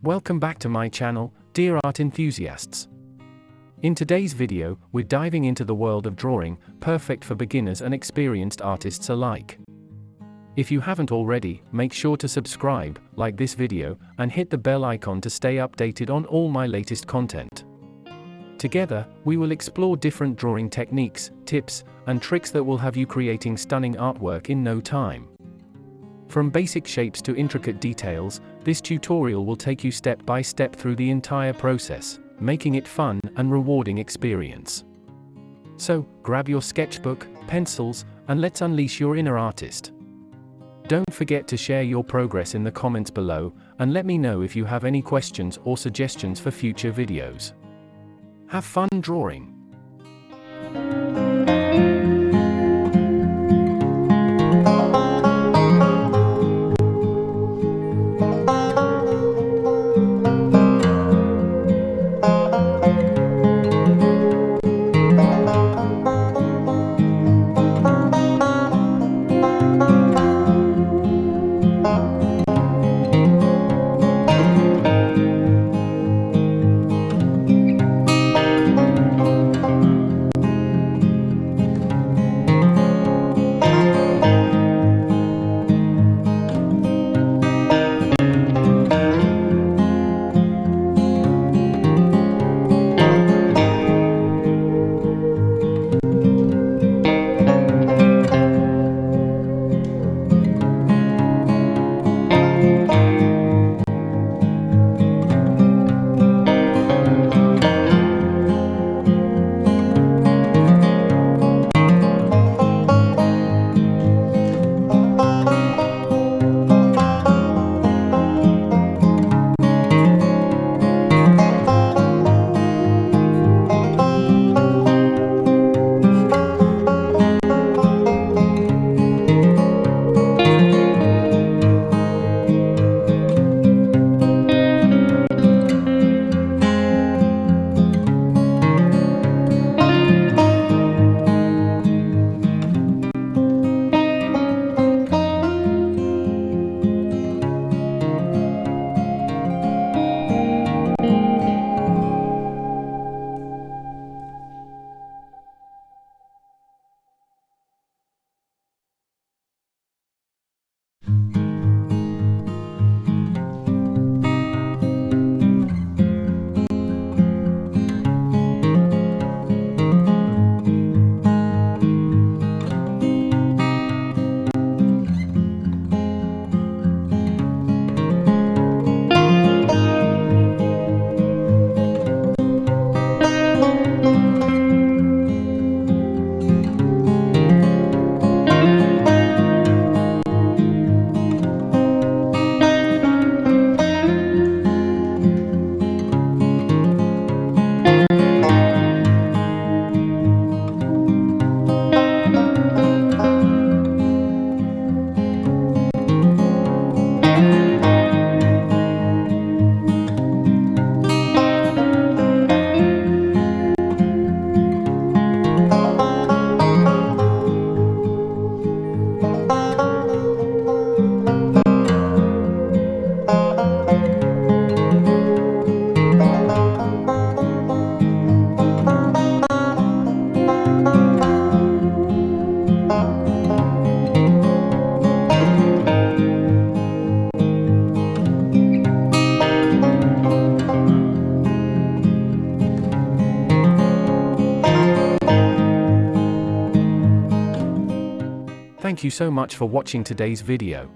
Welcome back to my channel, dear art enthusiasts. In today's video, we're diving into the world of drawing, perfect for beginners and experienced artists alike. If you haven't already, make sure to subscribe, like this video, and hit the bell icon to stay updated on all my latest content. Together, we will explore different drawing techniques, tips, and tricks that will have you creating stunning artwork in no time. From basic shapes to intricate details, this tutorial will take you step by step through the entire process, making it fun and rewarding experience. So, grab your sketchbook, pencils, and let's unleash your inner artist. Don't forget to share your progress in the comments below, and let me know if you have any questions or suggestions for future videos. Have fun drawing! Thank you so much for watching today's video.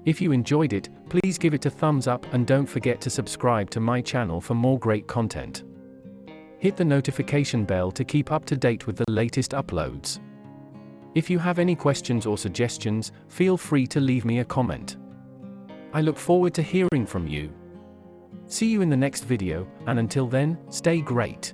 If you enjoyed it, please give it a thumbs up and don't forget to subscribe to my channel for more great content. Hit the notification bell to keep up to date with the latest uploads. If you have any questions or suggestions, feel free to leave me a comment. I look forward to hearing from you. See you in the next video, and until then, stay great.